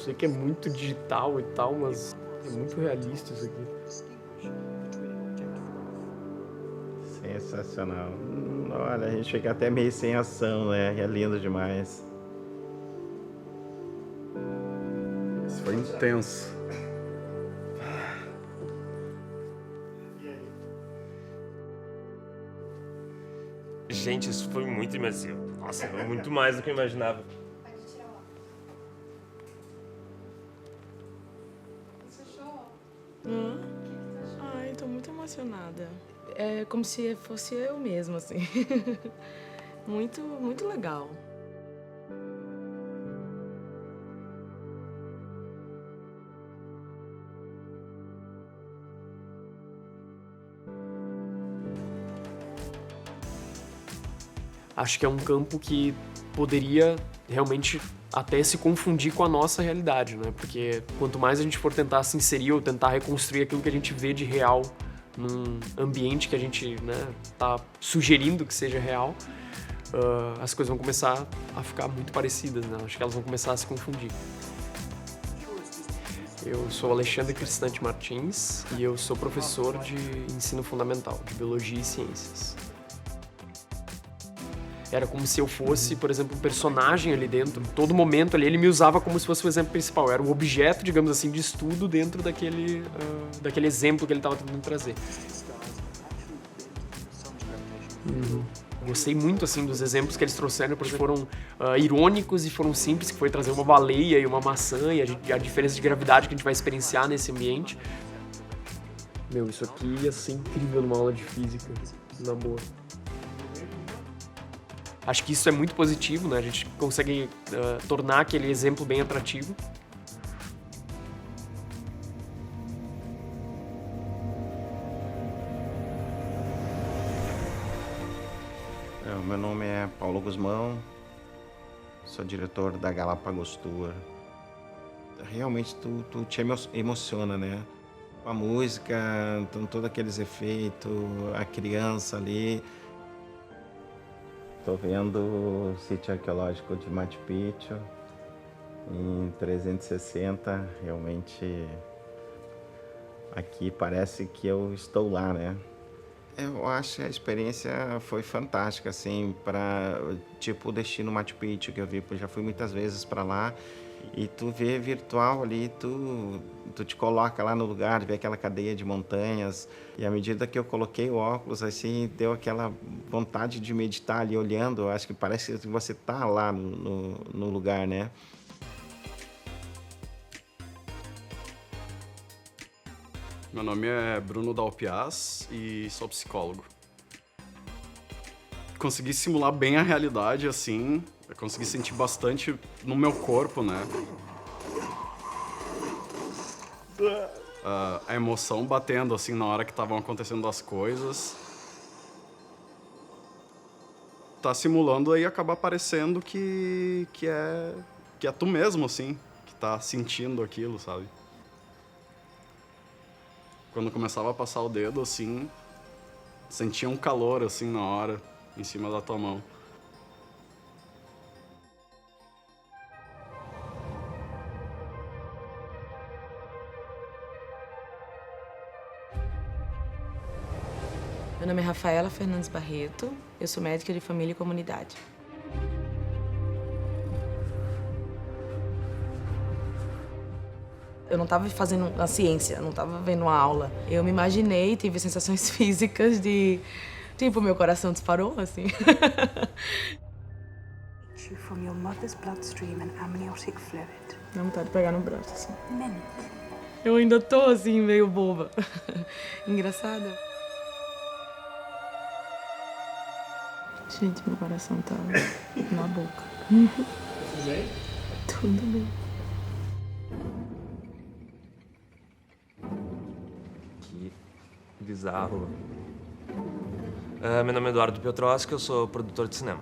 sei que é muito digital e tal, mas é muito realista isso aqui. Sensacional. Olha, a gente fica até meio sem ação, né? É lindo demais. Isso foi intenso. Gente, isso foi muito imersivo. Nossa, foi muito mais do que eu imaginava. Pode tirar o óculos. Você achou? Ai, tô muito emocionada. É como se fosse eu mesma, assim. Muito legal. Acho que é um campo que poderia realmente até se confundir com a nossa realidade, né? Porque quanto mais a gente for tentar se inserir ou tentar reconstruir aquilo que a gente vê de real num ambiente que a gente, né, tá sugerindo que seja real, as coisas vão começar a ficar muito parecidas, né? Acho que elas vão começar a se confundir. Eu sou Alexandre Cristante Martins e eu sou professor de ensino fundamental, de Biologia e Ciências. Era como se eu fosse, por exemplo, um personagem ali dentro. Todo momento ali ele me usava como se fosse o exemplo principal. Eu era o objeto, digamos assim, de estudo dentro daquele exemplo que ele estava tentando trazer. Gostei muito assim dos exemplos que eles trouxeram, porque foram irônicos e foram simples, que foi trazer uma baleia e uma maçã e a diferença de gravidade que a gente vai experienciar nesse ambiente. Meu, isso aqui ia ser incrível numa aula de física, na boa. Acho que isso é muito positivo, né? A gente consegue tornar aquele exemplo bem atrativo. O meu nome é Paulo Guzmão, sou diretor da Galápagos Tour. Realmente tu te emociona, né? Com a música, então, todos aqueles efeitos, a criança ali. Estou vendo o sítio arqueológico de Machu Picchu em 360, realmente aqui parece que eu estou lá, né? Eu acho que a experiência foi fantástica, assim, para tipo o destino Machu Picchu que eu vi, porque eu já fui muitas vezes para lá. E tu vê virtual ali, tu te coloca lá no lugar, vê aquela cadeia de montanhas. E à medida que eu coloquei o óculos, assim, deu aquela vontade de meditar ali olhando. Acho que parece que você tá lá no lugar, né? Meu nome é Bruno Dalpiaz e sou psicólogo. Consegui simular bem a realidade, assim. Eu consegui sentir bastante no meu corpo, né? A emoção batendo, assim, na hora que estavam acontecendo as coisas. Tá simulando aí acaba parecendo que é tu mesmo, assim, que tá sentindo aquilo, sabe? Quando começava a passar o dedo, assim, sentia um calor, assim, na hora, em cima da tua mão. Meu nome é Rafaela Fernandes Barreto, eu sou médica de família e comunidade. Eu não estava fazendo a ciência, não estava vendo uma aula. Eu me imaginei, tive sensações físicas de... Tipo, meu coração disparou, assim. From your mother's bloodstream and amniotic fluid. Dá vontade de pegar no braço, assim. Minute. Eu ainda tô, assim, meio boba. Engraçada. Gente, meu coração tá na boca. Tudo bem? Tudo bem. Que bizarro. Meu nome é Eduardo Piotrowski, eu sou produtor de cinema.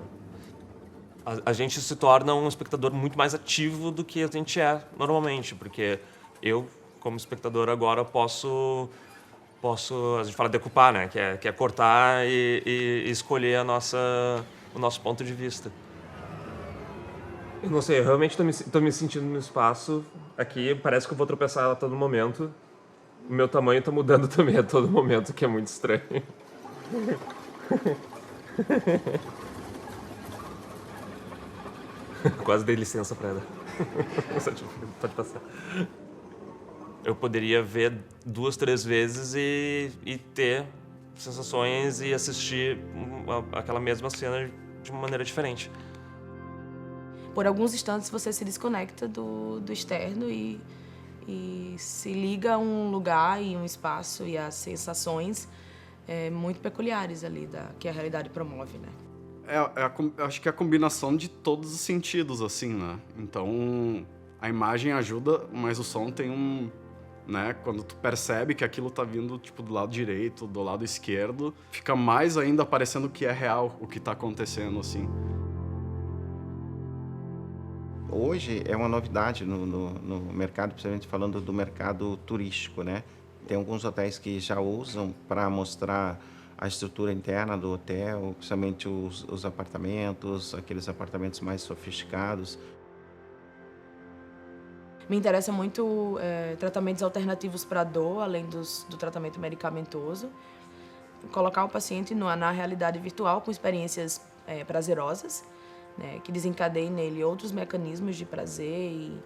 A gente se torna um espectador muito mais ativo do que a gente é normalmente, porque eu, como espectador agora, posso a gente fala decupar, né? Que é cortar e escolher o nosso ponto de vista. Eu não sei, eu realmente tô me sentindo no espaço aqui, parece que eu vou tropeçar a todo momento. O meu tamanho tá mudando também a todo momento, o que é muito estranho. Quase dei licença pra ela. Pode passar. Eu poderia ver 2, 3 vezes e ter sensações e assistir aquela mesma cena de uma maneira diferente. Por alguns instantes você se desconecta do externo e se liga a um lugar e um espaço e a sensações muito peculiares ali que a realidade promove, né? Acho que é a combinação de todos os sentidos, assim, né? Então, a imagem ajuda, mas o som tem né? Quando tu percebe que aquilo tá vindo, tipo, do lado direito, do lado esquerdo, fica mais ainda parecendo que é real o que tá acontecendo, assim. Hoje é uma novidade no mercado, principalmente falando do mercado turístico, né? Tem alguns hotéis que já usam para mostrar a estrutura interna do hotel, principalmente os apartamentos, aqueles apartamentos mais sofisticados. Me interessa muito tratamentos alternativos para dor, além do tratamento medicamentoso. Colocar o paciente na realidade virtual com experiências prazerosas, né, que desencadeiem nele outros mecanismos de prazer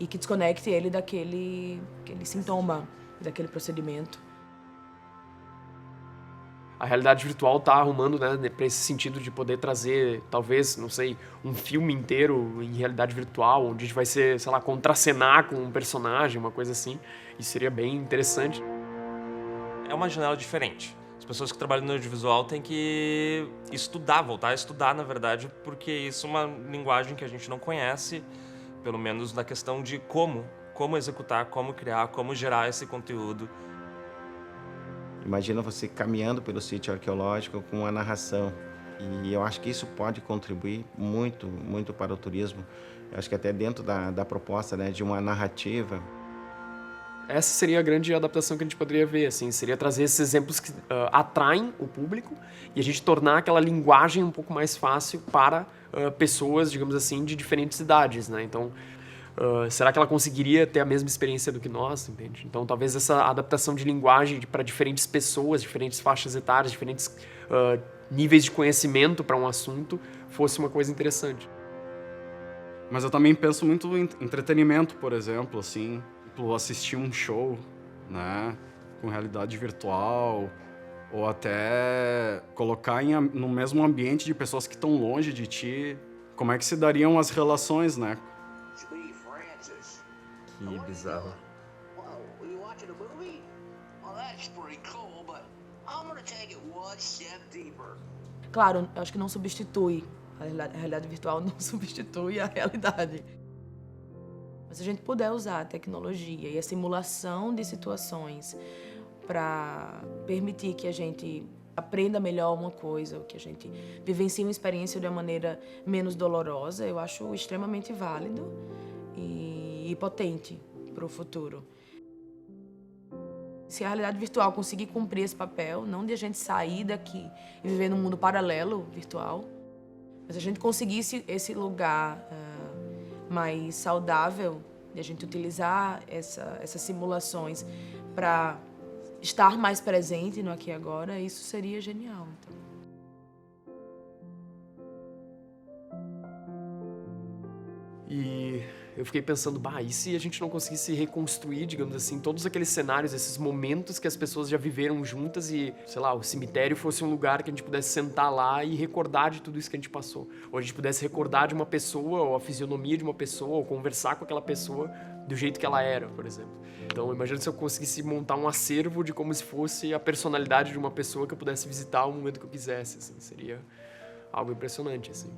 e que desconecte ele daquele sintoma, daquele procedimento. A realidade virtual tá arrumando, né, para esse sentido de poder trazer, talvez, não sei, um filme inteiro em realidade virtual, onde a gente vai ser, sei lá, contracenar com um personagem, uma coisa assim. Isso seria bem interessante. É uma janela diferente. As pessoas que trabalham no audiovisual têm que estudar, voltar a estudar, na verdade, porque isso é uma linguagem que a gente não conhece, pelo menos na questão de como executar, como criar, como gerar esse conteúdo. Imagina você caminhando pelo sítio arqueológico com a narração. E eu acho que isso pode contribuir muito, muito para o turismo. Eu acho que até dentro da proposta, né, de uma narrativa. Essa seria a grande adaptação que a gente poderia ver, assim, seria trazer esses exemplos que atraem o público e a gente tornar aquela linguagem um pouco mais fácil para pessoas, digamos assim, de diferentes idades, né? Então, será que ela conseguiria ter a mesma experiência do que nós, entende? Então, talvez essa adaptação de linguagem para diferentes pessoas, diferentes faixas etárias, diferentes níveis de conhecimento para um assunto fosse uma coisa interessante. Mas eu também penso muito em entretenimento, por exemplo, assim, assistir um show, né, com realidade virtual, ou até colocar no mesmo ambiente de pessoas que estão longe de ti, como é que se dariam as relações, né? Que bizarro. Claro, eu acho que não substitui, a realidade virtual não substitui a realidade. Mas se a gente puder usar a tecnologia e a simulação de situações para permitir que a gente aprenda melhor uma coisa, ou que a gente vivencie uma experiência de uma maneira menos dolorosa, eu acho extremamente válido e potente para o futuro. Se a realidade virtual conseguir cumprir esse papel, não de a gente sair daqui e viver num mundo paralelo virtual, mas a gente conseguisse esse lugar mais saudável, de a gente utilizar essas simulações para estar mais presente no aqui e agora, isso seria genial. Então. E eu fiquei pensando, e se a gente não conseguisse reconstruir, digamos assim, todos aqueles cenários, esses momentos que as pessoas já viveram juntas e, sei lá, o cemitério fosse um lugar que a gente pudesse sentar lá e recordar de tudo isso que a gente passou. Ou a gente pudesse recordar de uma pessoa, ou a fisionomia de uma pessoa, ou conversar com aquela pessoa do jeito que ela era, por exemplo. Então, imagina se eu conseguisse montar um acervo de como se fosse a personalidade de uma pessoa que eu pudesse visitar ao momento que eu quisesse, assim. Seria algo impressionante, assim.